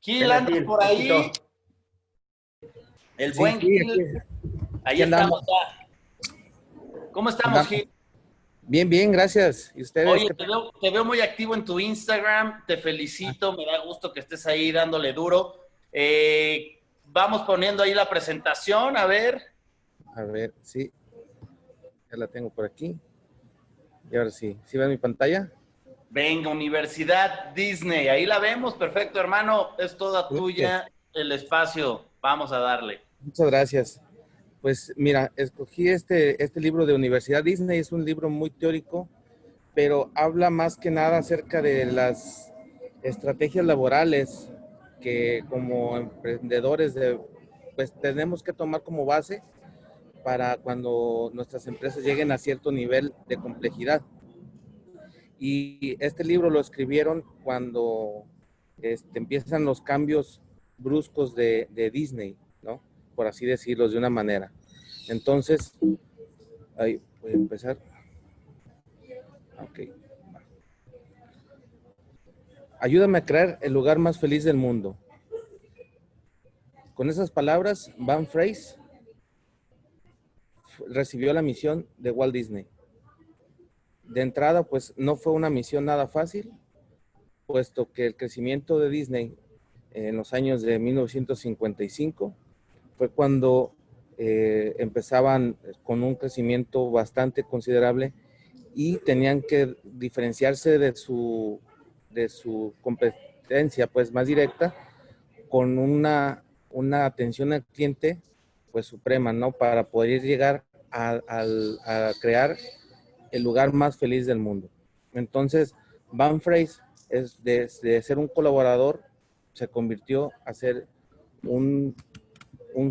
Gil, ¿andas por ahí? El Sí, buen sí, Gil. Ahí aquí andamos. estamos ya. ¿Cómo estamos, Andamos. Gil? Bien, bien, gracias. ¿Y ustedes Oye, qué tal? te veo muy activo en tu Instagram, te felicito, me da gusto que estés ahí dándole duro. Vamos poniendo ahí la presentación, a ver. A ver, sí, ya la tengo por aquí. Y ahora sí, ¿sí ven mi pantalla? Venga, Universidad Disney, ahí la vemos, perfecto, hermano, es toda Súper. tuya el espacio, vamos a darle. Muchas gracias. Pues mira, escogí este libro de Universidad Disney. Es un libro muy teórico, pero habla más que nada acerca de las estrategias laborales que como emprendedores pues tenemos que tomar como base para cuando nuestras empresas lleguen a cierto nivel de complejidad. Y este libro lo escribieron cuando empiezan los cambios bruscos de Disney, ¿no? Por así decirlo de una manera. Entonces, ahí voy a empezar. Ok. Ayúdame a crear el lugar más feliz del mundo. Con esas palabras, Van Fraser recibió la misión de Walt Disney. De entrada, pues no fue una misión nada fácil, puesto que el crecimiento de Disney en los años de 1955 fue cuando empezaban con un crecimiento bastante considerable y tenían que diferenciarse de su competencia pues más directa con una atención al cliente pues suprema, ¿no? Para poder llegar a crear el lugar más feliz del mundo. Entonces, Van Fraser es de ser un colaborador, se convirtió a ser un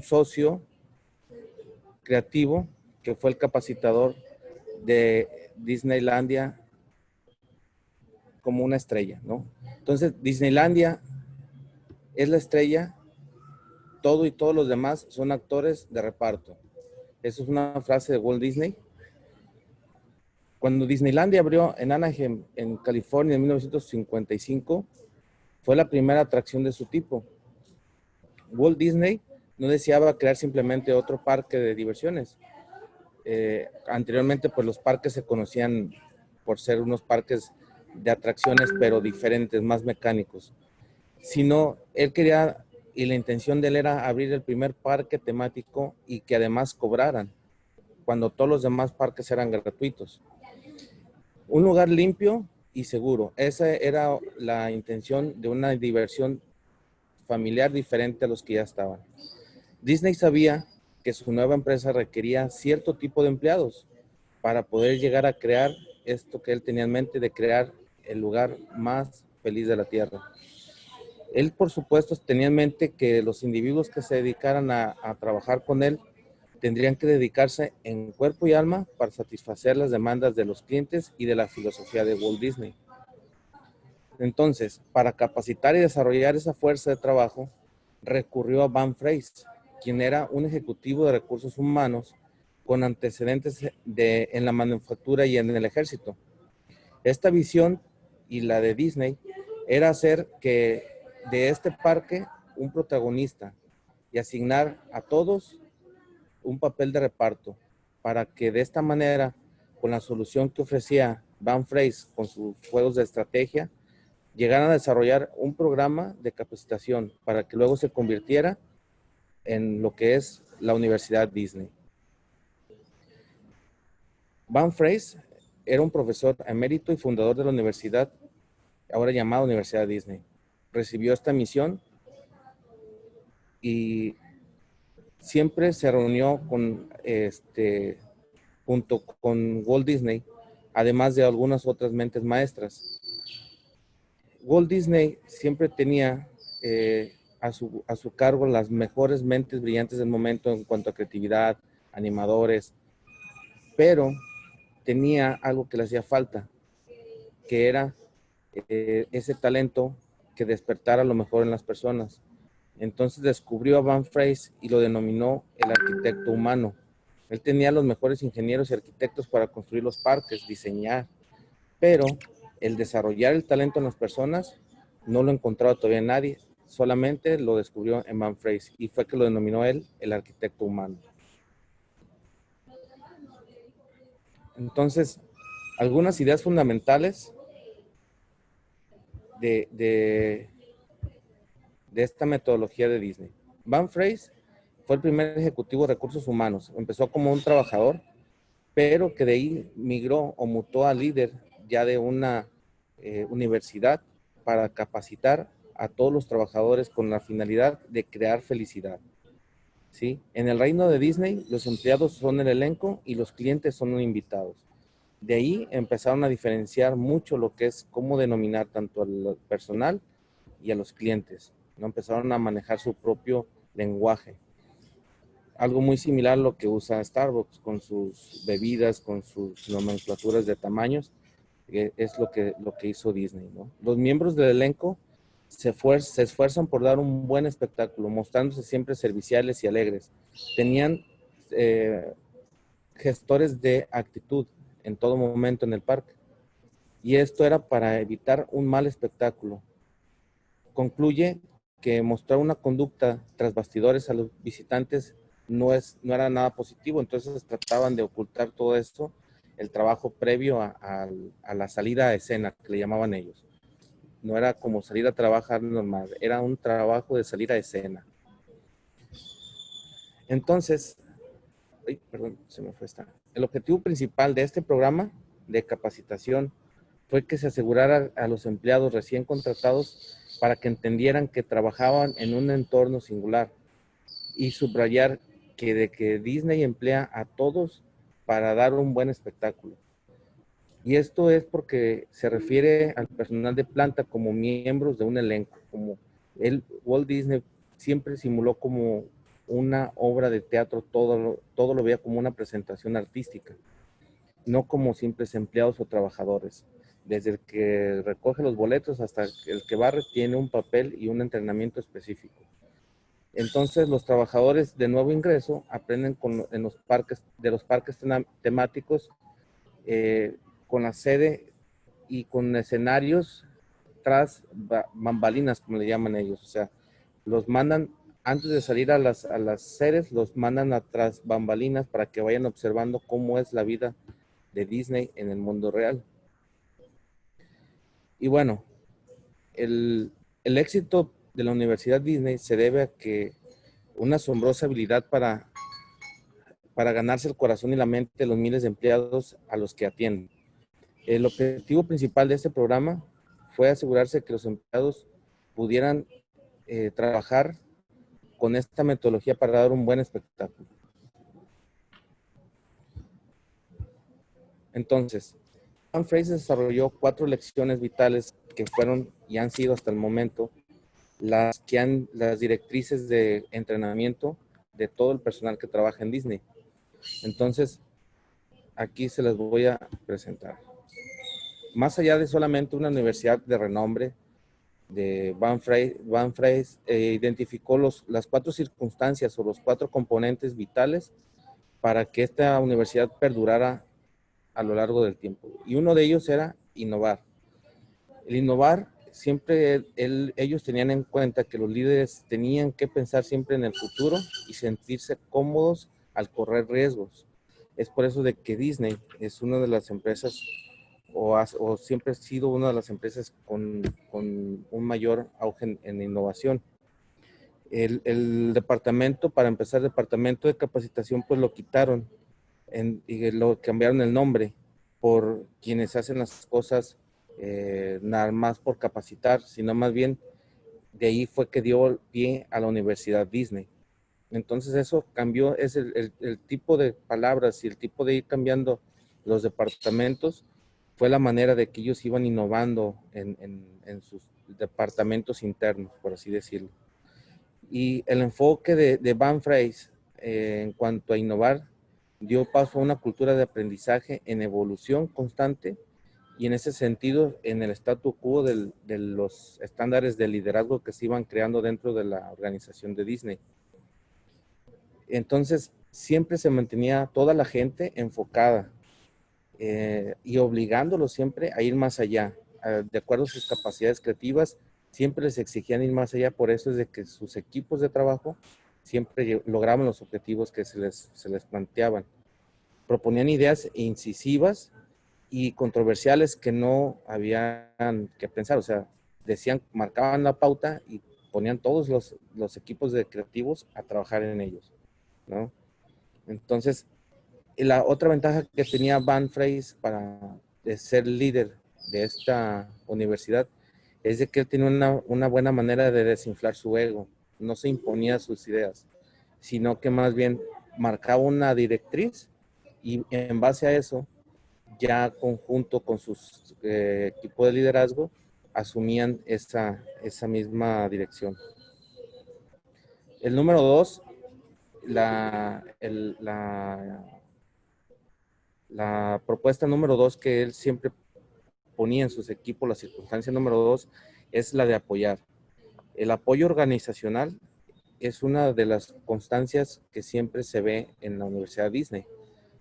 socio creativo que fue el capacitador de Disneylandia como una estrella, ¿no? Entonces, Disneylandia es la estrella, todo y todos los demás son actores de reparto. Eso es una frase de Walt Disney. Cuando Disneylandia abrió en Anaheim, en California, en 1955, fue la primera atracción de su tipo. Walt Disney no deseaba crear simplemente otro parque de diversiones. Anteriormente, pues los parques se conocían por ser unos parques de atracciones, pero diferentes, más mecánicos. Sino, él quería, y la intención de él era abrir el primer parque temático y que además cobraran, cuando todos los demás parques eran gratuitos. Un lugar limpio y seguro. Esa era la intención de una diversión familiar diferente a los que ya estaban. Disney sabía que su nueva empresa requería cierto tipo de empleados para poder llegar a crear esto que él tenía en mente de crear el lugar más feliz de la tierra. Él, por supuesto, tenía en mente que los individuos que se dedicaran a trabajar con él tendrían que dedicarse en cuerpo y alma para satisfacer las demandas de los clientes y de la filosofía de Walt Disney. Entonces, para capacitar y desarrollar esa fuerza de trabajo, recurrió a Van Fraser, quien era un ejecutivo de recursos humanos con antecedentes en la manufactura y en el ejército. Esta visión y la de Disney era hacer que de este parque un protagonista y asignar a todos un papel de reparto para que de esta manera, con la solución que ofrecía Van Fraser con sus juegos de estrategia, llegaran a desarrollar un programa de capacitación para que luego se convirtiera en lo que es la Universidad Disney. Van Fraser era un profesor emérito y fundador de la universidad, ahora llamada Universidad Disney. Recibió esta misión y siempre se reunió junto con Walt Disney, además de algunas otras mentes maestras. Walt Disney siempre tenía a su cargo las mejores mentes brillantes del momento en cuanto a creatividad, animadores, pero tenía algo que le hacía falta, que era ese talento que despertara lo mejor en las personas. Entonces descubrió a Van Fraser y lo denominó el arquitecto humano. Él tenía los mejores ingenieros y arquitectos para construir los parques, diseñar, pero el desarrollar el talento en las personas no lo encontraba todavía nadie, solamente lo descubrió en Van Fraser y fue que lo denominó él el arquitecto humano. Entonces, algunas ideas fundamentales de esta metodología de Disney. Van Fraser fue el primer ejecutivo de recursos humanos. Empezó como un trabajador, pero que de ahí migró o mutó a líder ya de una universidad para capacitar a todos los trabajadores con la finalidad de crear felicidad. ¿Sí? En el reino de Disney, los empleados son el elenco y los clientes son los invitados. De ahí empezaron a diferenciar mucho lo que es cómo denominar tanto al personal y a los clientes, ¿no? Empezaron a manejar su propio lenguaje. Algo muy similar a lo que usa Starbucks con sus bebidas, con sus nomenclaturas de tamaños, es lo que hizo Disney, ¿no? Los miembros del elenco se esfuerzan por dar un buen espectáculo, mostrándose siempre serviciales y alegres. Tenían gestores de actitud en todo momento en el parque. Y esto era para evitar un mal espectáculo. Concluye que mostrar una conducta tras bastidores a los visitantes no era nada positivo, entonces trataban de ocultar todo esto, el trabajo previo a la salida a escena, que le llamaban ellos. No era como salir a trabajar normal, era un trabajo de salir a escena. Entonces, perdón, se me fue esta. El objetivo principal de este programa de capacitación fue que se asegurara a los empleados recién contratados para que entendieran que trabajaban en un entorno singular y subrayar que Disney emplea a todos para dar un buen espectáculo. Y esto es porque se refiere al personal de planta como miembros de un elenco, como Walt Disney siempre simuló como una obra de teatro, todo lo veía como una presentación artística, no como simples empleados o trabajadores. Desde el que recoge los boletos hasta el que barre tiene un papel y un entrenamiento específico. Entonces los trabajadores de nuevo ingreso aprenden en los parques temáticos con la sede y con escenarios tras bambalinas, como le llaman ellos. O sea, los mandan antes de salir a las sedes, los mandan atrás bambalinas para que vayan observando cómo es la vida de Disney en el mundo real. Y bueno, el éxito de la Universidad Disney se debe a que una asombrosa habilidad para ganarse el corazón y la mente de los miles de empleados a los que atienden. El objetivo principal de este programa fue asegurarse que los empleados pudieran trabajar con esta metodología para dar un buen espectáculo. Entonces, Van Fraser desarrolló 4 lecciones vitales que fueron y han sido hasta el momento las directrices de entrenamiento de todo el personal que trabaja en Disney. Entonces, aquí se las voy a presentar. Más allá de solamente una universidad de renombre, Van Fraser identificó las 4 circunstancias o los 4 componentes vitales para que esta universidad perdurara a lo largo del tiempo. Y uno de ellos era innovar. El innovar, siempre ellos tenían en cuenta que los líderes tenían que pensar siempre en el futuro y sentirse cómodos al correr riesgos. Es por eso de que Disney es una de las empresas o siempre ha sido una de las empresas con un mayor auge en innovación. El departamento, para empezar, el departamento de capacitación, pues lo quitaron y lo cambiaron el nombre por quienes hacen las cosas nada más por capacitar, sino más bien de ahí fue que dio pie a la Universidad Disney. Entonces eso cambió, es el tipo de palabras y el tipo de ir cambiando los departamentos, fue la manera de que ellos iban innovando en sus departamentos internos, por así decirlo. Y el enfoque de Van Fraser en cuanto a innovar dio paso a una cultura de aprendizaje en evolución constante y en ese sentido en el statu quo de los estándares de liderazgo que se iban creando dentro de la organización de Disney. Entonces siempre se mantenía toda la gente enfocada y obligándolo siempre a ir más allá, de acuerdo a sus capacidades creativas, siempre les exigían ir más allá. Por eso es de que sus equipos de trabajo siempre lograban los objetivos que se les planteaban. Proponían ideas incisivas y controversiales que no habían que pensar, o sea, decían, marcaban la pauta y ponían todos los equipos de creativos a trabajar en ellos, ¿no? Entonces, la otra ventaja que tenía Van Freys para ser líder de esta universidad es de que él tenía una buena manera de desinflar su ego, no se imponía sus ideas, sino que más bien marcaba una directriz y en base a eso, ya conjunto con sus equipos de liderazgo, asumían esa misma dirección. El número 2, la propuesta número 2 que él siempre ponía en sus equipos, la circunstancia número 2, es la de apoyar. El apoyo organizacional es una de las constancias que siempre se ve en la Universidad Disney.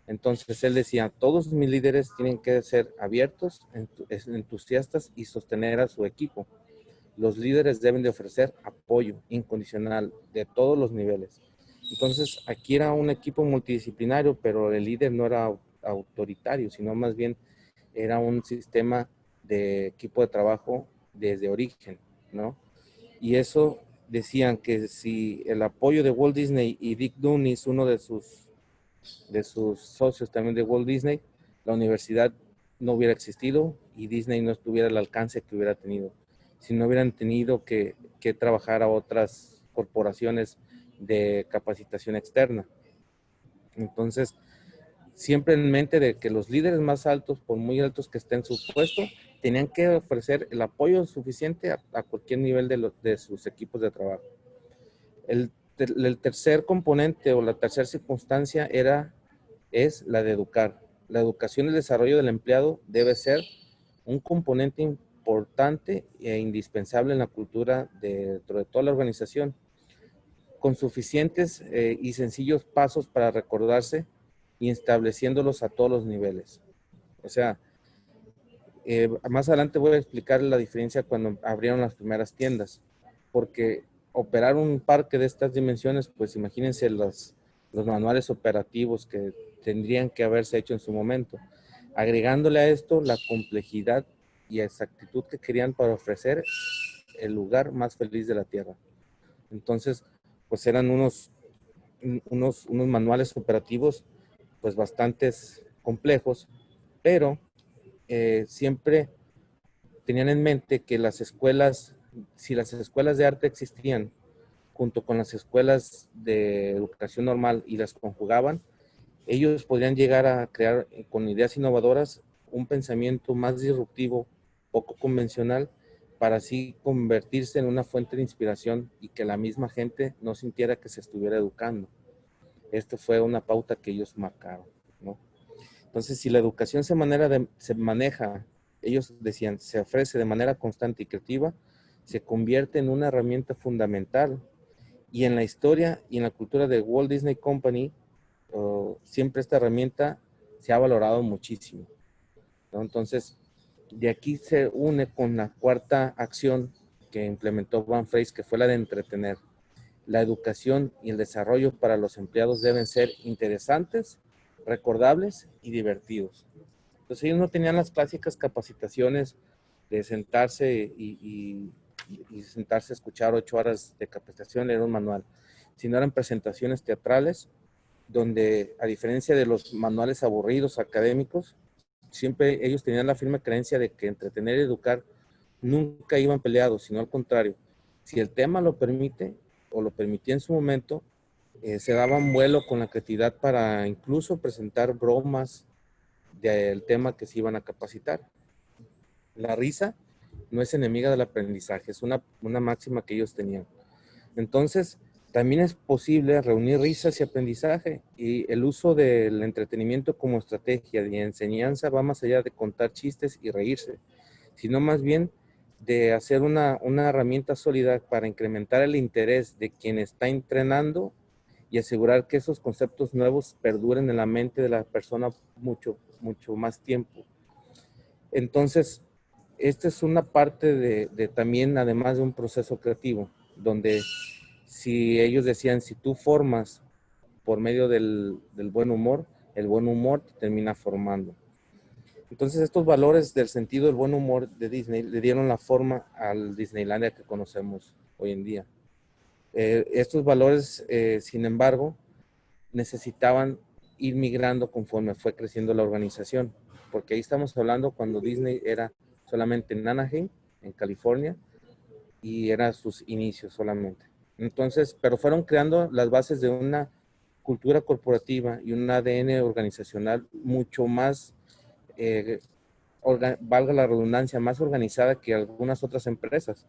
Entonces él decía, todos mis líderes tienen que ser abiertos, entusiastas y sostener a su equipo. Los líderes deben de ofrecer apoyo incondicional de todos los niveles. Entonces aquí era un equipo multidisciplinario, pero el líder no era autoritario, sino más bien era un sistema de equipo de trabajo desde origen, ¿no? Y eso decían que si el apoyo de Walt Disney y Dick Doonis, uno de sus socios también de Walt Disney, la universidad no hubiera existido y Disney no tuviera el alcance que hubiera tenido. Si no hubieran tenido que trabajar a otras corporaciones de capacitación externa. Entonces, siempre en mente de que los líderes más altos, por muy altos que estén en su puesto, tenían que ofrecer el apoyo suficiente a cualquier nivel de sus equipos de trabajo. El tercer componente o la tercera circunstancia es la de educar. La educación y el desarrollo del empleado debe ser un componente importante e indispensable en la cultura dentro de toda la organización, con suficientes y sencillos pasos para recordarse y estableciéndolos a todos los niveles. O sea, más adelante voy a explicar la diferencia cuando abrieron las primeras tiendas, porque operar un parque de estas dimensiones, pues imagínense los manuales operativos que tendrían que haberse hecho en su momento. Agregándole a esto la complejidad y exactitud que querían para ofrecer el lugar más feliz de la Tierra. Entonces, pues eran unos manuales operativos pues bastante complejos, pero siempre tenían en mente que las escuelas, si las escuelas de arte existían junto con las escuelas de educación normal y las conjugaban, ellos podrían llegar a crear con ideas innovadoras un pensamiento más disruptivo, poco convencional, para así convertirse en una fuente de inspiración y que la misma gente no sintiera que se estuviera educando. Esto fue una pauta que ellos marcaron, ¿no? Entonces, si la educación se maneja, ellos decían, se ofrece de manera constante y creativa, se convierte en una herramienta fundamental. Y en la historia y en la cultura de Walt Disney Company, siempre esta herramienta se ha valorado muchísimo, ¿no? Entonces, de aquí se une con la cuarta acción que implementó Van Freys, que fue la de entretener. La educación y el desarrollo para los empleados deben ser interesantes, recordables y divertidos. Entonces ellos no tenían las clásicas capacitaciones de sentarse y sentarse a escuchar 8 horas de capacitación, leer un manual, sino eran presentaciones teatrales donde, a diferencia de los manuales aburridos académicos, siempre ellos tenían la firme creencia de que entretener y educar nunca iban peleados, sino al contrario. Si el tema lo permite o lo permitía en su momento, se daban vuelo con la creatividad para incluso presentar bromas del tema que se iban a capacitar. La risa no es enemiga del aprendizaje, es una máxima que ellos tenían. Entonces, también es posible reunir risas y aprendizaje, y el uso del entretenimiento como estrategia de enseñanza va más allá de contar chistes y reírse, sino más bien de hacer una herramienta sólida para incrementar el interés de quien está entrenando y asegurar que esos conceptos nuevos perduren en la mente de la persona mucho más tiempo. Entonces, esta es una parte de también, además de un proceso creativo, donde si ellos decían, si tú formas por medio del buen humor, el buen humor te termina formando. Entonces estos valores del sentido del buen humor de Disney le dieron la forma al Disneylandia que conocemos hoy en día. Estos valores, sin embargo, necesitaban ir migrando conforme fue creciendo la organización, porque ahí estamos hablando cuando Disney era solamente en Anaheim, en California, y eran sus inicios solamente. Entonces, pero fueron creando las bases de una cultura corporativa y un ADN organizacional mucho más, valga la redundancia, más organizada que algunas otras empresas.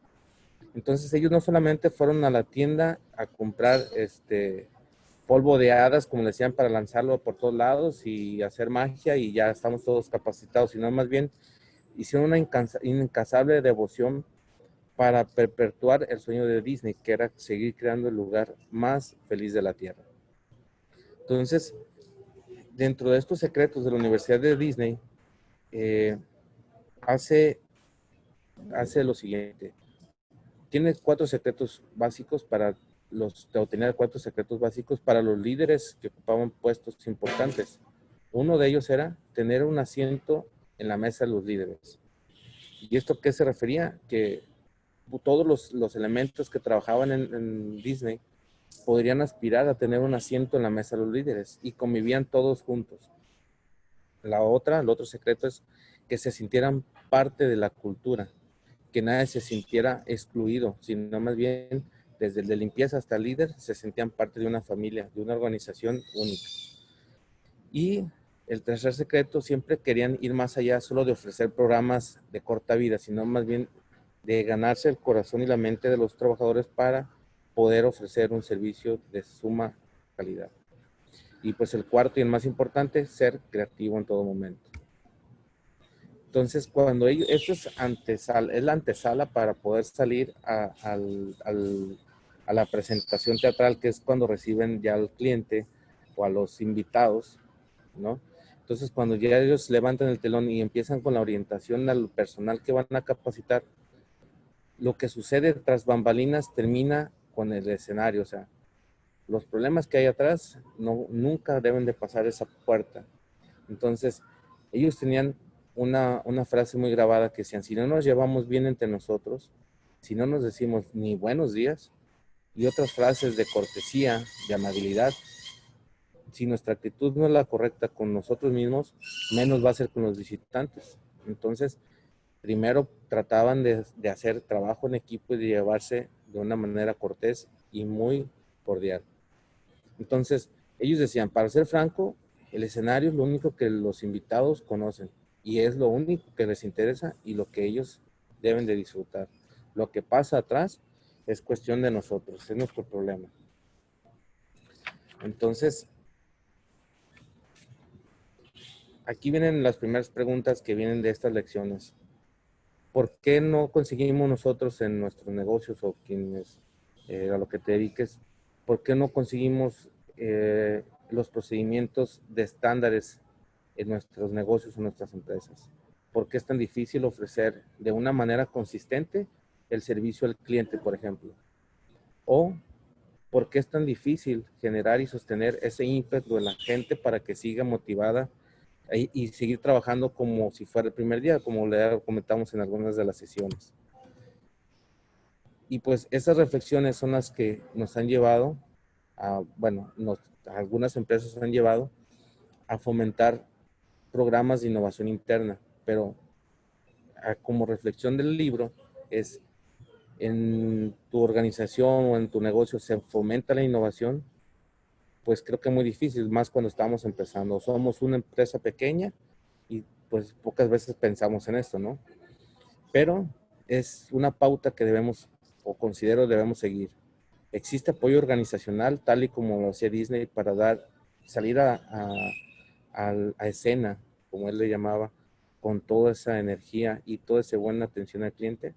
Entonces ellos no solamente fueron a la tienda a comprar polvo de hadas, como le decían, para lanzarlo por todos lados y hacer magia y ya estamos todos capacitados, sino más bien hicieron una incansable devoción para perpetuar el sueño de Disney, que era seguir creando el lugar más feliz de la Tierra. Entonces, dentro de estos secretos de la Universidad de Disney, hace lo siguiente. Tiene 4 secretos básicos para o tenía 4 secretos básicos para los líderes que ocupaban puestos importantes. Uno de ellos era tener un asiento en la mesa de los líderes. ¿Y esto qué se refería? Que todos los elementos que trabajaban en Disney podrían aspirar a tener un asiento en la mesa de los líderes y convivían todos juntos. El otro secreto es que se sintieran parte de la cultura, que nadie se sintiera excluido, sino más bien desde el de limpieza hasta el líder se sentían parte de una familia, de una organización única. Y el tercer secreto, siempre querían ir más allá solo de ofrecer programas de corta vida, sino más bien de ganarse el corazón y la mente de los trabajadores para poder ofrecer un servicio de suma calidad. Y pues el cuarto y el más importante, ser creativo en todo momento. Entonces, cuando ellos, esto es la antesala para poder salir a la presentación teatral, que es cuando reciben ya al cliente o a los invitados, ¿no? Entonces, cuando ya ellos levantan el telón y empiezan con la orientación al personal que van a capacitar, lo que sucede tras bambalinas termina con el escenario, o sea, los problemas que hay atrás nunca deben de pasar esa puerta. Entonces, ellos tenían una frase muy grabada que decían, si no nos llevamos bien entre nosotros, si no nos decimos ni buenos días, y otras frases de cortesía, de amabilidad, si nuestra actitud no es la correcta con nosotros mismos, menos va a ser con los visitantes. Entonces, primero trataban de hacer trabajo en equipo y de llevarse de una manera cortés y muy cordial. Entonces, ellos decían, para ser franco, el escenario es lo único que los invitados conocen y es lo único que les interesa y lo que ellos deben de disfrutar. Lo que pasa atrás es cuestión de nosotros, es nuestro problema. Entonces, aquí vienen las primeras preguntas que vienen de estas lecciones. ¿Por qué no conseguimos nosotros en nuestros negocios o quienes a lo que te dediques, por qué no conseguimos los procedimientos de estándares en nuestros negocios o nuestras empresas? ¿Por qué es tan difícil ofrecer de una manera consistente el servicio al cliente, por ejemplo? ¿O por qué es tan difícil generar y sostener ese ímpetu en la gente para que siga motivada y seguir trabajando como si fuera el primer día, como le comentamos en algunas de las sesiones? Y pues esas reflexiones son las que nos han llevado algunas empresas han llevado a fomentar programas de innovación interna, pero como reflexión del libro es, en tu organización o en tu negocio se fomenta la innovación, pues creo que es muy difícil, más cuando estamos empezando. Somos una empresa pequeña y pues pocas veces pensamos en esto, ¿no? Pero es una pauta que debemos, o considero debemos seguir. Existe apoyo organizacional, tal y como lo hacía Disney, para salir a escena, como él le llamaba, con toda esa energía y toda esa buena atención al cliente.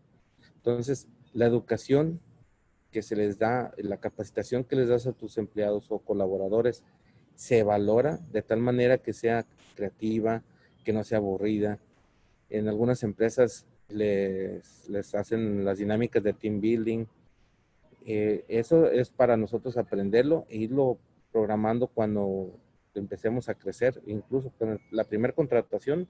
Entonces, la educación que se les da, la capacitación que les das a tus empleados o colaboradores, se valora de tal manera que sea creativa, que no sea aburrida. En algunas empresas les hacen las dinámicas de team building. Eso es para nosotros aprenderlo e irlo programando cuando empecemos a crecer. Incluso con la primera contratación,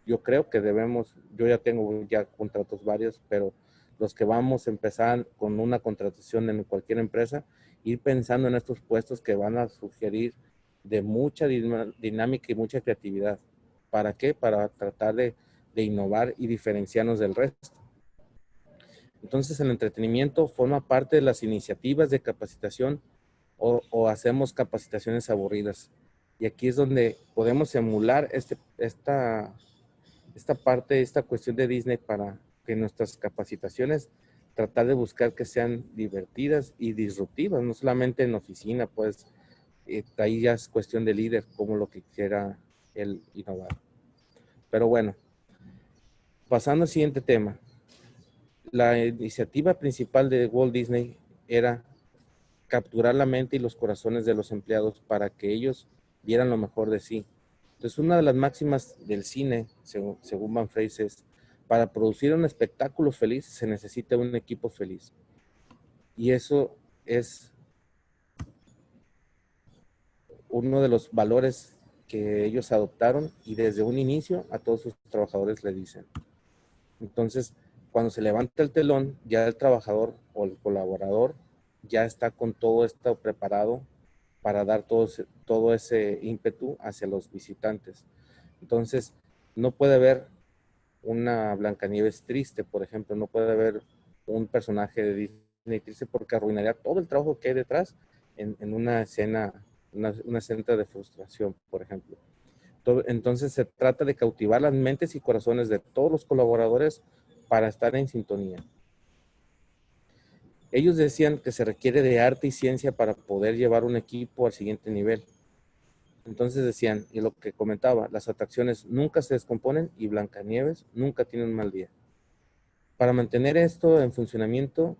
yo creo que debemos, yo ya tengo ya contratos varios, pero los que vamos a empezar con una contratación en cualquier empresa, ir pensando en estos puestos que van a sugerir de mucha dinámica y mucha creatividad. ¿Para qué? Para tratar de innovar y diferenciarnos del resto. Entonces, el entretenimiento forma parte de las iniciativas de capacitación o hacemos capacitaciones aburridas. Y aquí es donde podemos emular esta parte, esta cuestión de Disney para que nuestras capacitaciones tratar de buscar que sean divertidas y disruptivas, no solamente en oficina, pues ahí ya es cuestión de líder, como lo que quiera el innovar. Pero bueno, pasando al siguiente tema. La iniciativa principal de Walt Disney era capturar la mente y los corazones de los empleados para que ellos dieran lo mejor de sí. Entonces, una de las máximas del cine, según Van Fraser, es, para producir un espectáculo feliz se necesita un equipo feliz. Y eso es uno de los valores que ellos adoptaron y desde un inicio a todos sus trabajadores le dicen. Entonces, cuando se levanta el telón, ya el trabajador o el colaborador ya está con todo esto preparado para dar todo ese ímpetu hacia los visitantes. Entonces, no puede haber una Blancanieves triste, por ejemplo, no puede haber un personaje de Disney triste porque arruinaría todo el trabajo que hay detrás en una escena, una escena de frustración, por ejemplo. Entonces se trata de cautivar las mentes y corazones de todos los colaboradores para estar en sintonía. Ellos decían que se requiere de arte y ciencia para poder llevar un equipo al siguiente nivel. Entonces decían, y lo que comentaba, las atracciones nunca se descomponen y Blancanieves nunca tiene un mal día. Para mantener esto en funcionamiento,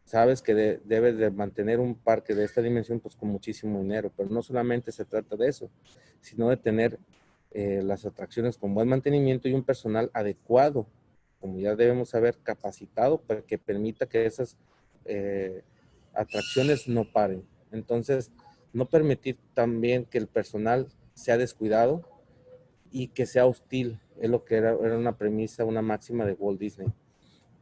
sabes que debes de mantener un parque de esta dimensión pues con muchísimo dinero, pero no solamente se trata de eso, sino de tener las atracciones con buen mantenimiento y un personal adecuado, como ya debemos haber capacitado para que permita que esas atracciones no paren. Entonces, no permitir también que el personal sea descuidado y que sea hostil, es lo que era una premisa, una máxima de Walt Disney.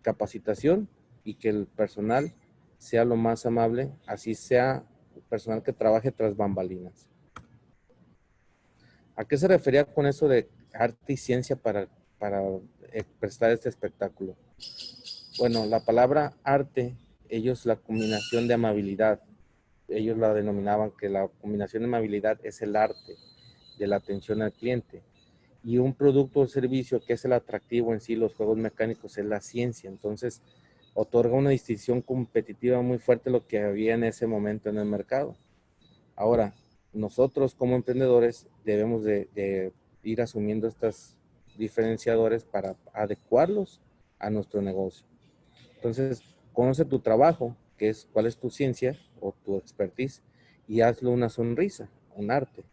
Capacitación y que el personal sea lo más amable, así sea el personal que trabaje tras bambalinas. ¿A qué se refería con eso de arte y ciencia para prestar este espectáculo? Bueno, la palabra arte, ellos la combinación de amabilidad, ellos la denominaban que la combinación de amabilidad es el arte de la atención al cliente. Y un producto o servicio que es el atractivo en sí, los juegos mecánicos, es la ciencia. Entonces, otorga una distinción competitiva muy fuerte lo que había en ese momento en el mercado. Ahora, nosotros como emprendedores debemos de ir asumiendo estos diferenciadores para adecuarlos a nuestro negocio. Entonces, conoce tu trabajo, que es cuál es tu ciencia o tu expertise, y hazlo una sonrisa, un arte.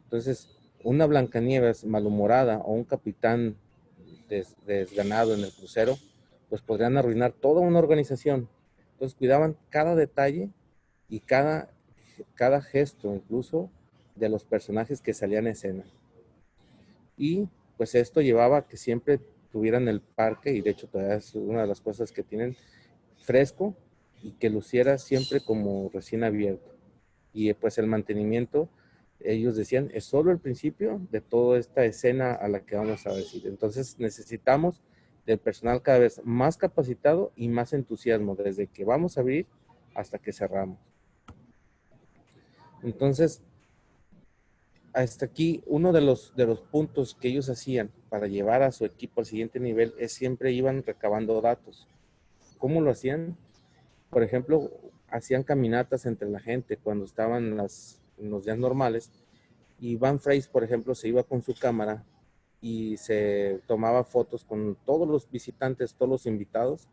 Entonces, una Blancanieves malhumorada o un capitán desganado en el crucero, pues podrían arruinar toda una organización. Entonces, cuidaban cada detalle y cada gesto, incluso de los personajes que salían en escena. Y pues esto llevaba a que siempre tuvieran el parque, y de hecho todavía es una de las cosas que tienen, fresco y que luciera siempre como recién abierto. Y pues el mantenimiento, ellos decían, es solo el principio de toda esta escena a la que vamos a decir. Entonces necesitamos del personal cada vez más capacitado y más entusiasmo, desde que vamos a abrir hasta que cerramos. Entonces, hasta aquí, uno de los puntos que ellos hacían para llevar a su equipo al siguiente nivel es siempre iban recabando datos. ¿Cómo lo hacían? Por ejemplo, hacían caminatas entre la gente cuando estaban en los días normales, y Van Fraser, por ejemplo, se iba con su cámara y se tomaba fotos con todos los visitantes, todos los invitados,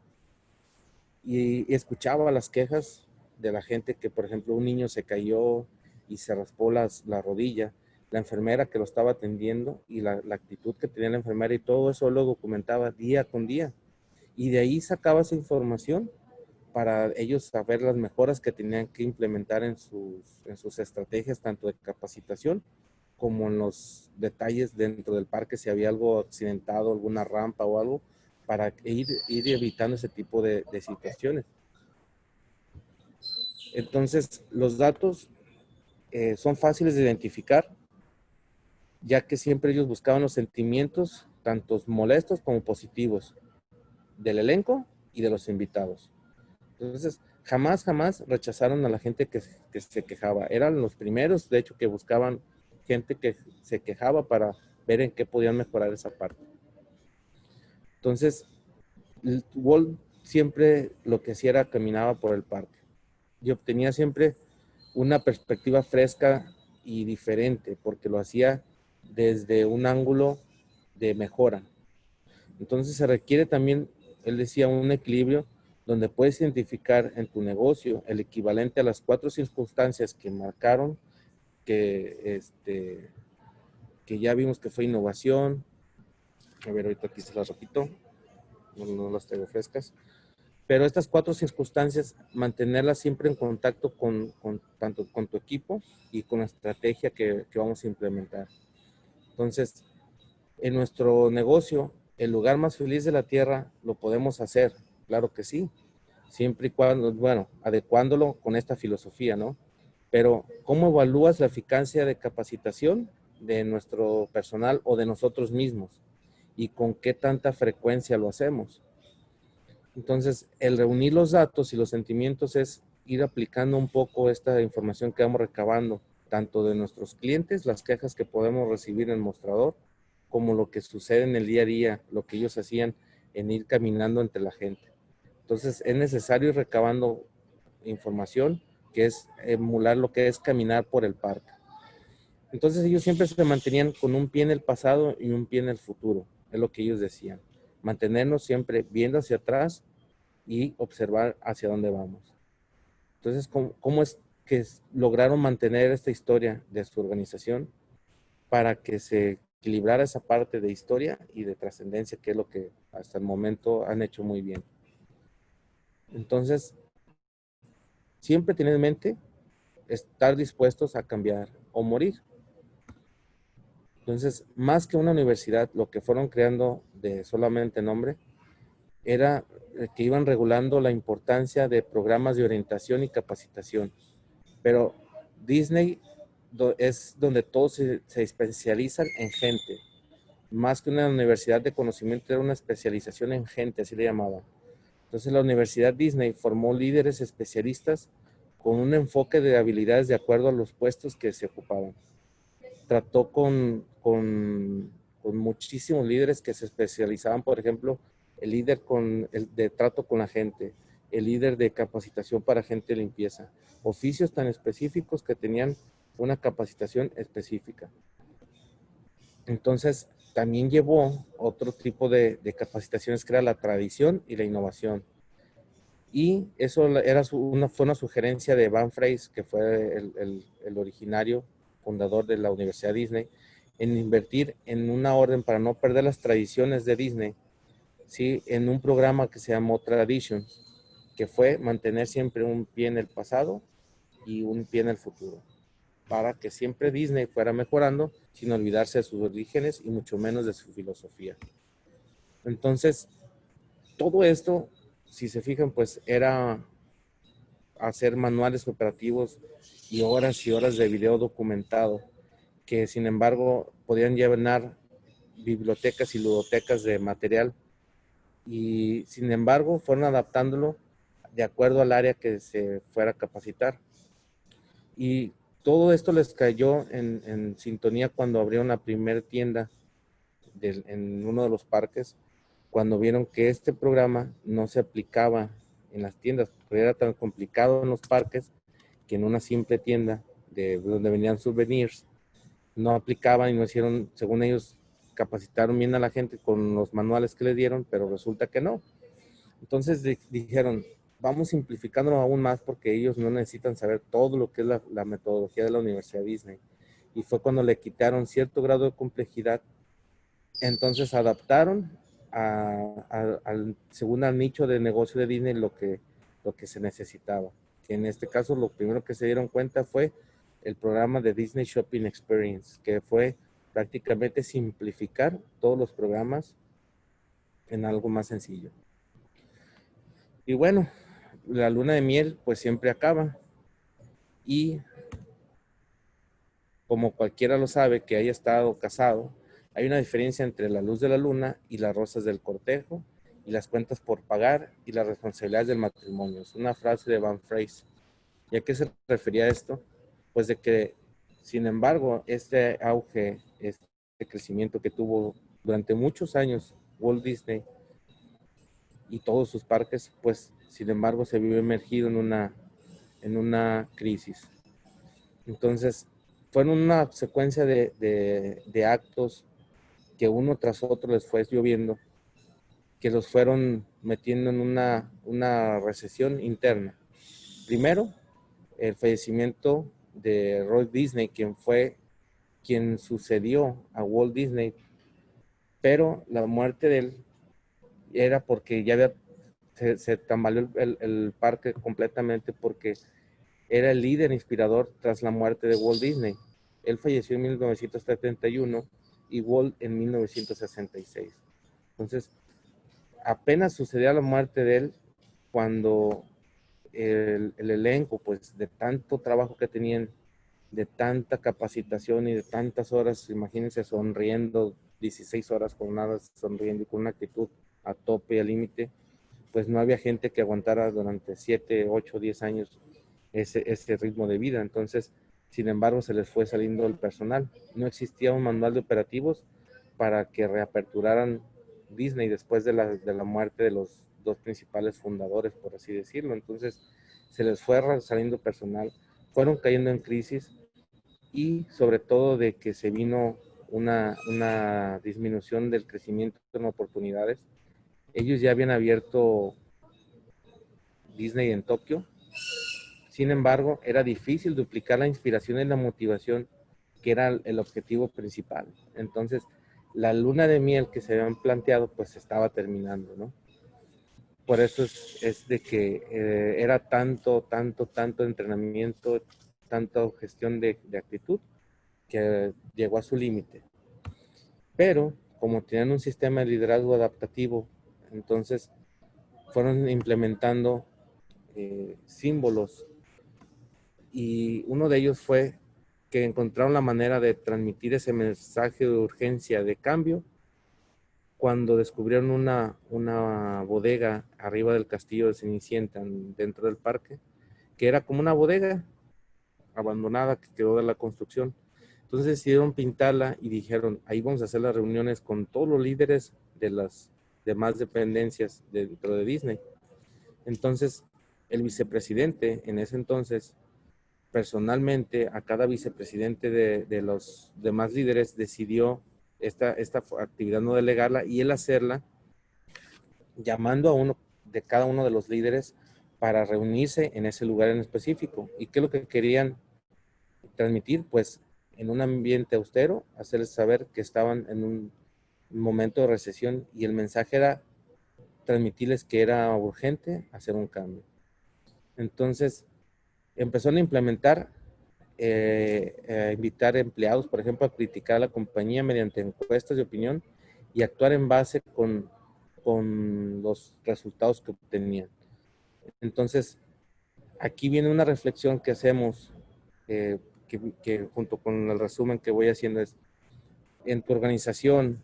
y escuchaba las quejas de la gente que, por ejemplo, un niño se cayó y se raspó la rodilla, la enfermera que lo estaba atendiendo y la actitud que tenía la enfermera, y todo eso lo documentaba día con día. y de ahí sacaba esa información para ellos saber las mejoras que tenían que implementar en sus estrategias, tanto de capacitación como en los detalles dentro del parque, si había algo accidentado, alguna rampa o algo, para ir evitando ese tipo de situaciones. Entonces, los datos son fáciles de identificar, ya que siempre ellos buscaban los sentimientos, tanto molestos como positivos, del elenco y de los invitados. Entonces, jamás rechazaron a la gente que se quejaba. Eran los primeros, de hecho, que buscaban gente que se quejaba para ver en qué podían mejorar esa parte. Entonces, Walt siempre lo que hacía era caminaba por el parque y obtenía siempre una perspectiva fresca y diferente, porque lo hacía desde un ángulo de mejora. Entonces se requiere también, él decía, un equilibrio donde puedes identificar en tu negocio el equivalente a las 4 circunstancias que marcaron, que ya vimos que fue innovación. A ver, ahorita aquí se las repito, no las traigo frescas. Pero estas 4 circunstancias, mantenerlas siempre en contacto tanto con tu equipo y con la estrategia que vamos a implementar. Entonces, en nuestro negocio, el lugar más feliz de la tierra, lo podemos hacer, claro que sí, siempre y cuando, bueno, adecuándolo con esta filosofía, ¿no? Pero, ¿cómo evalúas la eficacia de capacitación de nuestro personal o de nosotros mismos? ¿Y con qué tanta frecuencia lo hacemos? Entonces, el reunir los datos y los sentimientos es ir aplicando un poco esta información que vamos recabando, tanto de nuestros clientes, las quejas que podemos recibir en el mostrador, como lo que sucede en el día a día, lo que ellos hacían en ir caminando entre la gente. Entonces, es necesario ir recabando información que es emular lo que es caminar por el parque. Entonces, ellos siempre se mantenían con un pie en el pasado y un pie en el futuro, es lo que ellos decían. Mantenernos siempre viendo hacia atrás y observar hacia dónde vamos. Entonces, ¿cómo es que lograron mantener esta historia de su organización para que se equilibrara esa parte de historia y de trascendencia, que es lo que hasta el momento han hecho muy bien? Entonces, siempre tener en mente estar dispuestos a cambiar o morir. Entonces, más que una universidad, lo que fueron creando de solamente nombre, era que iban regulando la importancia de programas de orientación y capacitación. Pero Disney es donde todos se especializan en gente. Más que una universidad de conocimiento, era una especialización en gente, así le llamaban. Entonces la Universidad Disney formó líderes especialistas con un enfoque de habilidades de acuerdo a los puestos que se ocupaban. Trató con muchísimos líderes que se especializaban, por ejemplo, el líder de trato con la gente, el líder de capacitación para gente de limpieza, oficios tan específicos que tenían una capacitación específica. Entonces, también llevó otro tipo de capacitaciones que era la tradición y la innovación. Y eso fue una sugerencia de Van Freys, que fue el originario, fundador de la Universidad Disney, en invertir en una orden para no perder las tradiciones de Disney, ¿sí? En un programa que se llamó Traditions, que fue mantener siempre un pie en el pasado y un pie en el futuro, para que siempre Disney fuera mejorando sin olvidarse de sus orígenes y mucho menos de su filosofía. Entonces, todo esto, si se fijan, pues era hacer manuales operativos y horas de video documentado, que sin embargo podían llenar bibliotecas y ludotecas de material, y sin embargo fueron adaptándolo de acuerdo al área que se fuera a capacitar. Y todo esto les cayó en sintonía cuando abrieron la primera tienda en uno de los parques, cuando vieron que este programa no se aplicaba en las tiendas, porque era tan complicado en los parques que en una simple tienda de donde venían souvenirs no aplicaban y no hicieron, según ellos, capacitaron bien a la gente con los manuales que les dieron, pero resulta que no. Entonces dijeron, vamos simplificándolo aún más porque ellos no necesitan saber todo lo que es la metodología de la Universidad Disney. Y fue cuando le quitaron cierto grado de complejidad. Entonces adaptaron según al nicho de negocio de Disney lo que se necesitaba. Que en este caso lo primero que se dieron cuenta fue el programa de Disney Shopping Experience, que fue prácticamente simplificar todos los programas en algo más sencillo. Y bueno, la luna de miel pues siempre acaba, y como cualquiera lo sabe que haya estado casado, hay una diferencia entre la luz de la luna y las rosas del cortejo y las cuentas por pagar y las responsabilidades del matrimonio. Es una frase de Van Fraser. ¿Y a qué se refería esto? Pues de que, sin embargo, este auge, este crecimiento que tuvo durante muchos años Walt Disney y todos sus parques, pues sin embargo se vio emergido en una crisis. Entonces, fueron una secuencia de actos que uno tras otro les fue lloviendo, que los fueron metiendo en una recesión interna. Primero, el fallecimiento de Roy Disney, quien sucedió a Walt Disney, pero la muerte de él era porque se tambaleó el parque completamente, porque era el líder inspirador tras la muerte de Walt Disney. Él falleció en 1971 y Walt en 1966. Entonces, apenas sucedió la muerte de él cuando el elenco, pues de tanto trabajo que tenían, de tanta capacitación y de tantas horas, imagínense sonriendo, 16 horas con nada, sonriendo y con una actitud a tope y al límite, pues no había gente que aguantara durante 7, 8, 10 años ese ritmo de vida. Entonces, sin embargo, se les fue saliendo el personal. No existía un manual de operativos para que reaperturaran Disney después de la muerte de los dos principales fundadores, por así decirlo. Entonces, se les fue saliendo personal, fueron cayendo en crisis, y sobre todo de que se vino una disminución del crecimiento en oportunidades. Ellos ya habían abierto Disney en Tokio. Sin embargo, era difícil duplicar la inspiración y la motivación, que era el objetivo principal. Entonces, la luna de miel que se habían planteado, pues se estaba terminando, ¿no? Por eso es de que era tanto entrenamiento, tanta gestión de actitud, que llegó a su límite. Pero, como tenían un sistema de liderazgo adaptativo, entonces fueron implementando símbolos, y uno de ellos fue que encontraron la manera de transmitir ese mensaje de urgencia, de cambio, cuando descubrieron una bodega arriba del castillo de Cenicienta, dentro del parque, que era como una bodega abandonada que quedó de la construcción. Entonces decidieron pintarla y dijeron, ahí vamos a hacer las reuniones con todos los líderes de las demás dependencias dentro de Disney. Entonces, el vicepresidente en ese entonces, personalmente, a cada vicepresidente de los demás líderes, decidió esta actividad no delegarla y él hacerla, llamando a uno de cada uno de los líderes para reunirse en ese lugar en específico. ¿Y qué es lo que querían transmitir? Pues en un ambiente austero, hacerles saber que estaban en un momento de recesión, y el mensaje era transmitirles que era urgente hacer un cambio. Entonces, empezaron a implementar, a invitar empleados, por ejemplo, a criticar a la compañía mediante encuestas de opinión y actuar en base con los resultados que obtenían. Entonces, aquí viene una reflexión que hacemos, que junto con el resumen que voy haciendo es, en tu organización,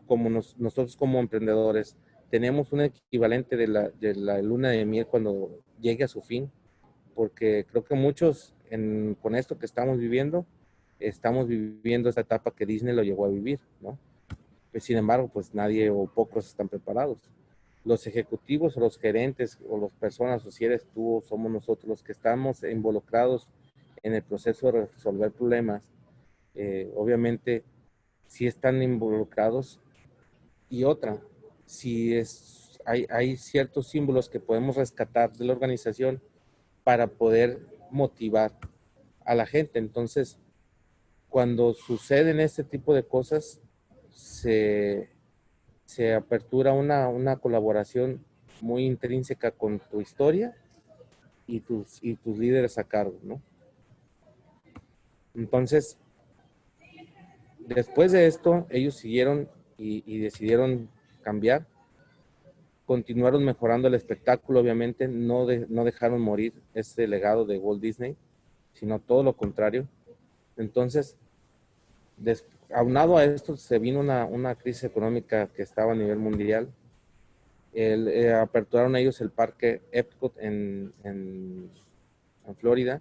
como nosotros como emprendedores, tenemos un equivalente de la luna de miel cuando llegue a su fin, porque creo que muchos con esto que estamos viviendo esta etapa que Disney lo llegó a vivir, ¿no? Pues, sin embargo, pues nadie o pocos están preparados. Los ejecutivos o los gerentes o las personas, o si eres tú o somos nosotros los que estamos involucrados en el proceso de resolver problemas, obviamente si están involucrados. Y otra, si hay ciertos símbolos que podemos rescatar de la organización para poder motivar a la gente. Entonces, cuando suceden este tipo de cosas, se se apertura una colaboración muy intrínseca con tu historia y tus líderes a cargo, ¿no? Entonces, después de esto, ellos siguieron y decidieron cambiar. Continuaron mejorando el espectáculo, obviamente, no dejaron morir ese legado de Walt Disney, sino todo lo contrario. Entonces, aunado a esto, se vino una crisis económica que estaba a nivel mundial. Aperturaron ellos el parque Epcot en Florida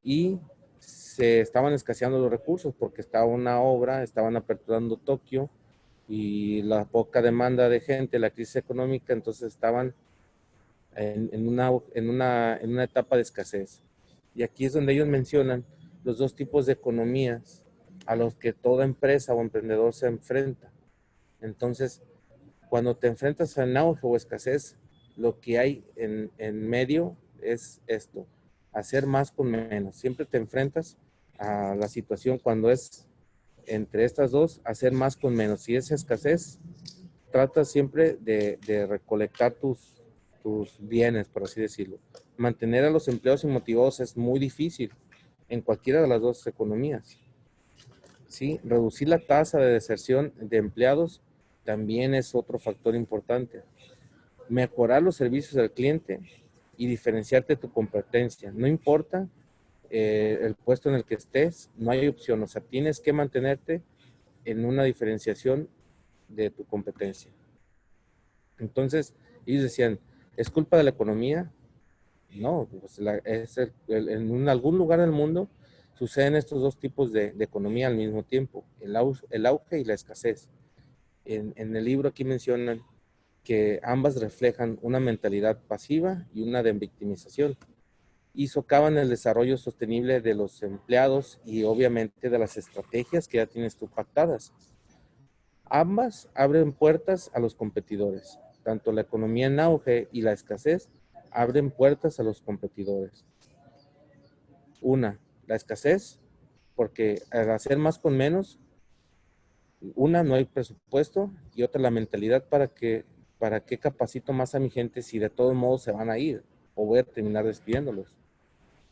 y se estaban escaseando los recursos porque estaba una obra, estaban aperturando Tokio y la poca demanda de gente, la crisis económica, entonces estaban en una etapa de escasez. Y aquí es donde ellos mencionan los dos tipos de economías a los que toda empresa o emprendedor se enfrenta. Entonces, cuando te enfrentas a auge o escasez, lo que hay en medio es esto, hacer más con menos. Siempre te enfrentas a la situación cuando es entre estas dos, hacer más con menos. Si es escasez, trata siempre de recolectar tus bienes, por así decirlo. Mantener a los empleados motivados es muy difícil en cualquiera de las dos economías. ¿Sí? Reducir la tasa de deserción de empleados también es otro factor importante. Mejorar los servicios al cliente y diferenciarte de tu competencia. No importa el puesto en el que estés, no hay opción. O sea, tienes que mantenerte en una diferenciación de tu competencia. Entonces, ellos decían, ¿es culpa de la economía? No, pues en algún lugar del mundo suceden estos dos tipos de economía al mismo tiempo, el auge y la escasez. En el libro aquí mencionan que ambas reflejan una mentalidad pasiva y una de victimización y socavan el desarrollo sostenible de los empleados y obviamente de las estrategias que ya tienes tú pactadas. Ambas abren puertas a los competidores. Tanto la economía en auge y la escasez abren puertas a los competidores. Una, la escasez, porque al hacer más con menos, una, no hay presupuesto y otra, la mentalidad para qué capacito más a mi gente si de todos modos se van a ir o voy a terminar despidiéndolos.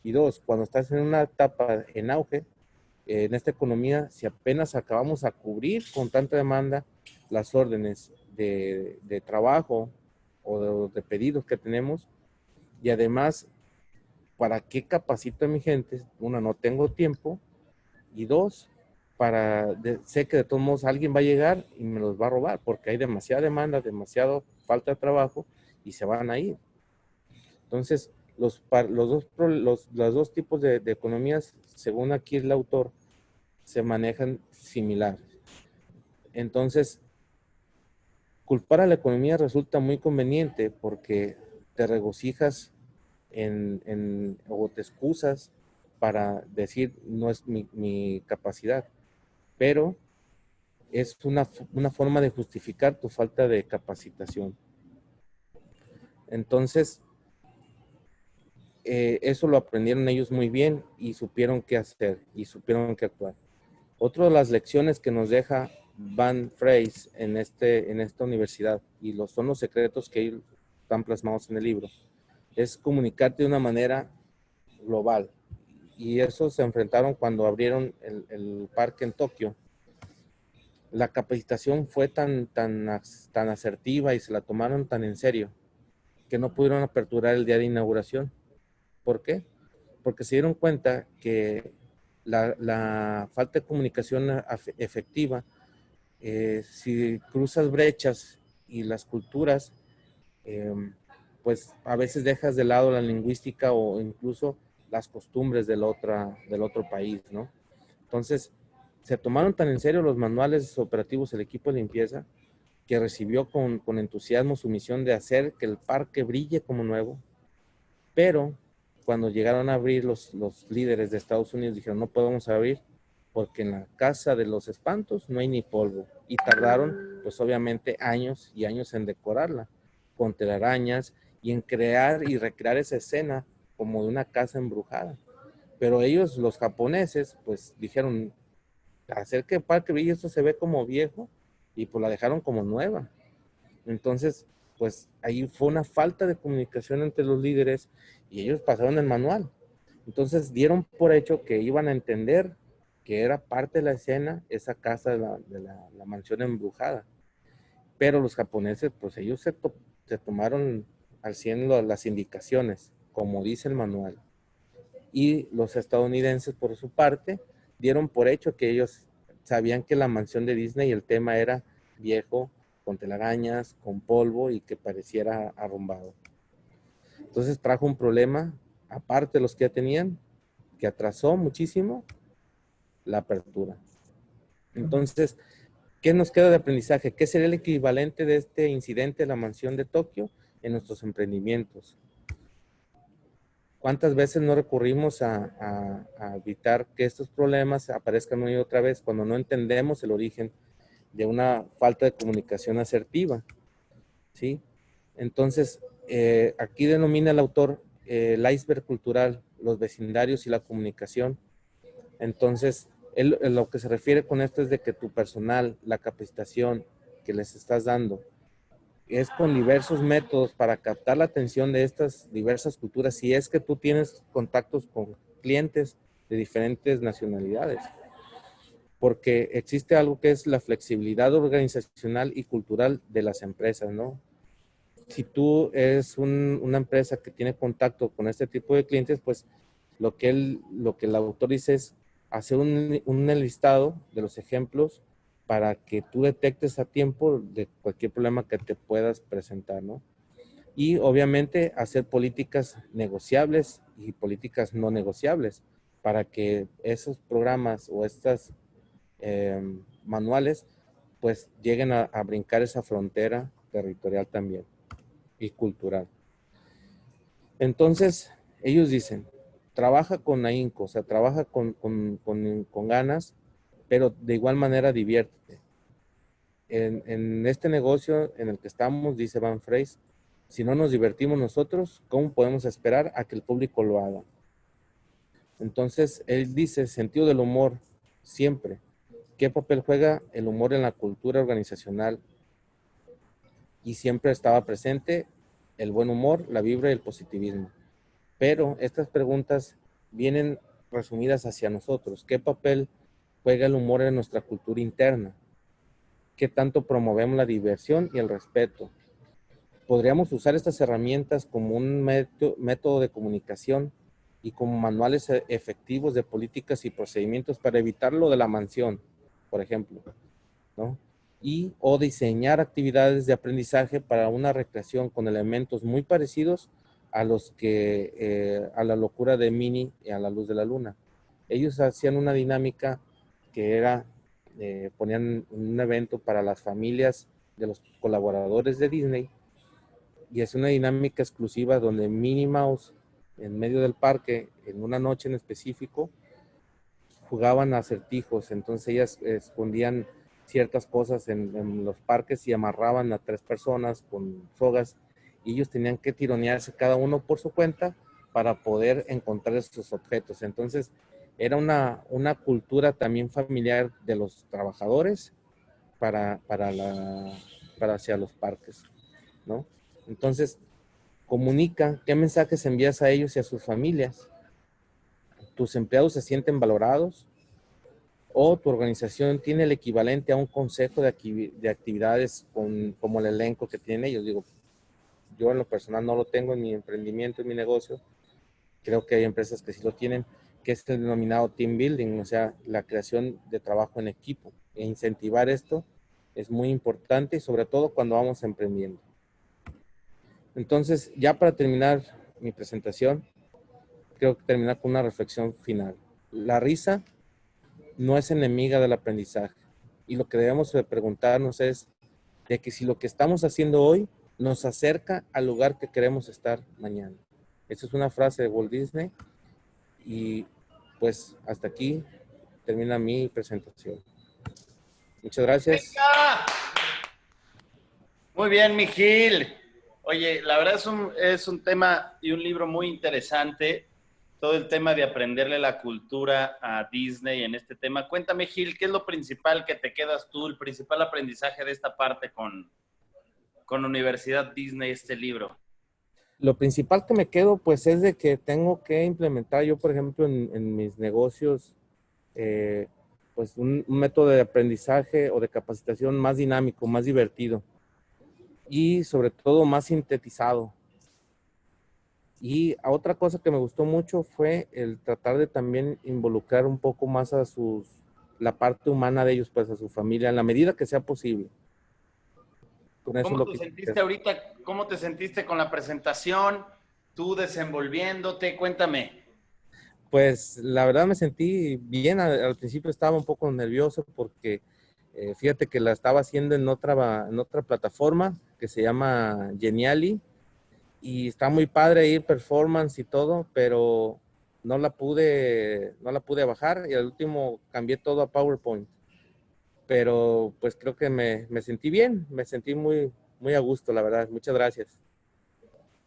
Y dos, cuando estás en una etapa en auge, en esta economía, si apenas acabamos a cubrir con tanta demanda las órdenes de trabajo o de pedidos que tenemos, y además, ¿para qué capacito a mi gente? Una, no tengo tiempo, y dos, sé que de todos modos alguien va a llegar y me los va a robar, porque hay demasiada demanda, demasiada falta de trabajo, y se van a ir. Entonces, los dos tipos de economías, según aquí el autor, se manejan similares. Entonces, culpar a la economía resulta muy conveniente porque te regocijas o te excusas para decir no es mi capacidad, pero es una forma de justificar tu falta de capacitación. Entonces, eso lo aprendieron ellos muy bien y supieron qué hacer y supieron qué actuar. Otra de las lecciones que nos deja Van Freys en esta universidad, y son los secretos que están plasmados en el libro, es comunicarte de una manera global. Y eso se enfrentaron cuando abrieron el parque en Tokio. La capacitación fue tan asertiva y se la tomaron tan en serio que no pudieron aperturar el día de inauguración. ¿Por qué? Porque se dieron cuenta que la falta de comunicación efectiva, si cruzas brechas y las culturas, pues a veces dejas de lado la lingüística o incluso las costumbres del otro país, ¿no? Entonces, se tomaron tan en serio los manuales operativos el equipo de limpieza que recibió con entusiasmo su misión de hacer que el parque brille como nuevo, pero cuando llegaron a abrir los líderes de Estados Unidos dijeron no podemos abrir porque en la casa de los espantos no hay ni polvo, y tardaron pues obviamente años y años en decorarla con telarañas y en crear y recrear esa escena como de una casa embrujada. Pero ellos, los japoneses, pues dijeron, hacer que el parque brille, esto se ve como viejo, y pues la dejaron como nueva. Entonces, pues ahí fue una falta de comunicación entre los líderes y ellos pasaron el manual. Entonces dieron por hecho que iban a entender que era parte de la escena esa casa de la mansión embrujada. Pero los japoneses, pues ellos se tomaron al 100 las indicaciones, como dice el manual. Y los estadounidenses, por su parte, dieron por hecho que ellos sabían que la mansión de Disney, el tema era viejo, con telarañas, con polvo y que pareciera arrumbado. Entonces trajo un problema, aparte de los que ya tenían, que atrasó muchísimo la apertura. Entonces, ¿qué nos queda de aprendizaje? ¿Qué sería el equivalente de este incidente de la mansión de Tokio en nuestros emprendimientos? ¿Cuántas veces no recurrimos a evitar que estos problemas aparezcan una y otra vez cuando no entendemos el origen de una falta de comunicación asertiva? ¿Sí? Entonces, aquí denomina el autor el iceberg cultural, los vecindarios y la comunicación. Entonces, él, lo que se refiere con esto es de que tu personal, la capacitación que les estás dando, es con diversos métodos para captar la atención de estas diversas culturas, si es que tú tienes contactos con clientes de diferentes nacionalidades. Porque existe algo que es la flexibilidad organizacional y cultural de las empresas, ¿no? Si tú eres una empresa que tiene contacto con este tipo de clientes, pues lo que el autor dice es hacer un listado de los ejemplos para que tú detectes a tiempo de cualquier problema que te puedas presentar, ¿no? Y obviamente hacer políticas negociables y políticas no negociables para que esos programas o estas manuales pues lleguen a brincar esa frontera territorial también y cultural. Entonces, ellos dicen, trabaja con ahínco, o sea, trabaja con ganas, pero de igual manera diviértete. En este negocio en el que estamos, dice Van Freys, si no nos divertimos nosotros, ¿cómo podemos esperar a que el público lo haga? Entonces, él dice, sentido del humor, siempre. ¿Qué papel juega el humor en la cultura organizacional? Y siempre estaba presente el buen humor, la vibra y el positivismo. Pero estas preguntas vienen resumidas hacia nosotros. ¿Qué papel juega el humor en nuestra cultura interna? ¿Qué tanto promovemos la diversión y el respeto? Podríamos usar estas herramientas como un método de comunicación y como manuales efectivos de políticas y procedimientos para evitar lo de la mansión, por ejemplo, ¿no? Y o diseñar actividades de aprendizaje para una recreación con elementos muy parecidos a los que a la locura de Minnie y a la luz de la luna. Ellos hacían una dinámica que era, ponían un evento para las familias de los colaboradores de Disney y es una dinámica exclusiva donde Minnie Mouse en medio del parque, en una noche en específico, jugaban a acertijos, entonces ellas escondían ciertas cosas en los parques y amarraban a 3 personas con sogas y ellos tenían que tironearse cada uno por su cuenta para poder encontrar esos objetos. Entonces era una cultura también familiar de los trabajadores para hacia los parques, ¿no? Entonces comunica qué mensajes envías a ellos y a sus familias. ¿Tus empleados se sienten valorados? ¿O tu organización tiene el equivalente a un consejo de actividades como el elenco que tienen ellos? Digo, yo en lo personal no lo tengo en mi emprendimiento, en mi negocio. Creo que hay empresas que sí lo tienen, que es el denominado team building, o sea, la creación de trabajo en equipo. E incentivar esto es muy importante y sobre todo cuando vamos emprendiendo. Entonces, ya para terminar mi presentación, creo que terminar con una reflexión final. La risa no es enemiga del aprendizaje. Y lo que debemos de preguntarnos es de que si lo que estamos haciendo hoy nos acerca al lugar que queremos estar mañana. Esa es una frase de Walt Disney. Y pues hasta aquí termina mi presentación. Muchas gracias. ¡Venga! Muy bien, Mijil. Oye, la verdad es un tema y un libro muy interesante. todo el tema de aprenderle la cultura a Disney en este tema. Cuéntame, Gil, ¿qué es lo principal que te quedas tú, el principal aprendizaje de esta parte con Universidad Disney, este libro? Lo principal que me quedo, pues, es de que tengo que implementar yo, por ejemplo, en mis negocios, pues, un método de aprendizaje o de capacitación más dinámico, más divertido y, sobre todo, más sintetizado. Y otra cosa que me gustó mucho fue el tratar de también involucrar un poco más a la parte humana de ellos, pues, a su familia, en la medida que sea posible. Con eso es ¿Cómo lo te que... sentiste ahorita? ¿Cómo te sentiste con la presentación? ¿Tú desenvolviéndote? Cuéntame. Pues la verdad me sentí bien. Al principio estaba un poco nervioso porque fíjate que la estaba haciendo en otra plataforma que se llama Geniali y está muy padre ir performance y todo, pero no la pude bajar y al último cambié todo a PowerPoint. Pero pues creo que me sentí bien, me sentí muy, muy a gusto, la verdad. Muchas gracias.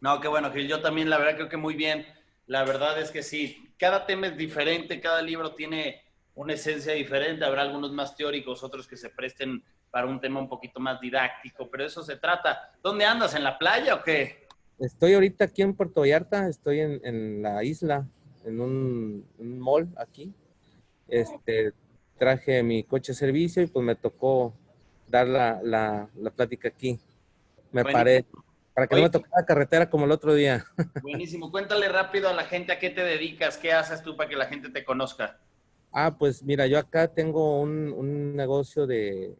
No, qué bueno, Gil. Yo también, la verdad, creo que muy bien. La verdad es que sí, cada tema es diferente, cada libro tiene una esencia diferente. Habrá algunos más teóricos, otros que se presten para un tema un poquito más didáctico, pero eso se trata. ¿Dónde andas? ¿En la playa o qué? Estoy ahorita aquí en Puerto Vallarta, estoy en la isla, en un mall aquí. Este, traje mi coche de servicio y pues me tocó dar la plática aquí. Me paré Buenísimo. para que no Oye, me tocara carretera como el otro día. buenísimo. Cuéntale rápido a la gente a qué te dedicas, qué haces tú para que la gente te conozca. Ah, pues mira, yo acá tengo un negocio de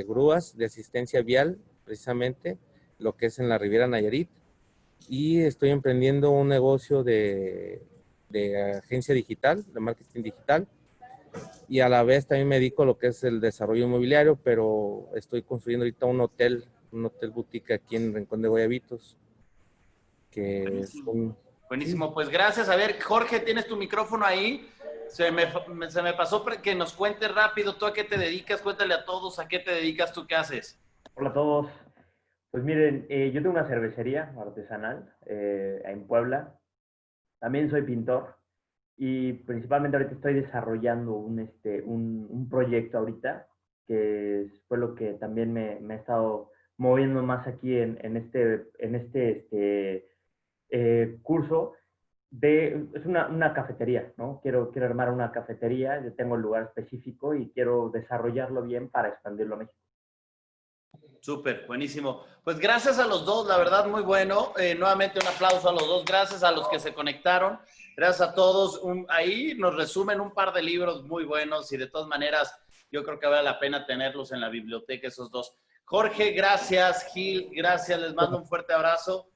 grúas, de asistencia vial, precisamente, lo que es en la Riviera Nayarit. Y estoy emprendiendo un negocio de agencia digital, de marketing digital. Y a la vez también me dedico a lo que es el desarrollo inmobiliario, pero estoy construyendo ahorita un hotel boutique aquí en Rincón de Guayabitos, que es Buenísimo. un... Sí, Buenísimo, pues gracias. A ver, Jorge, ¿tienes tu micrófono ahí? Se me pasó que nos cuentes rápido tú a qué te dedicas, cuéntale a todos a qué te dedicas, tú qué haces. Hola a todos. Pues miren, yo tengo una cervecería artesanal en Puebla. También soy pintor y principalmente ahorita estoy desarrollando un proyecto ahorita, fue lo que también me ha estado moviendo más aquí en este curso. Es una cafetería, ¿no? Quiero armar una cafetería, yo tengo el lugar específico y quiero desarrollarlo bien para expandirlo a México. Súper, buenísimo. Pues gracias a los dos, la verdad, muy bueno. Nuevamente un aplauso a los dos, gracias a los que se conectaron, gracias a todos. Ahí nos resumen un par de libros muy buenos y de todas maneras yo creo que vale la pena tenerlos en la biblioteca esos dos. Jorge, gracias. Gil, gracias. Les mando un fuerte abrazo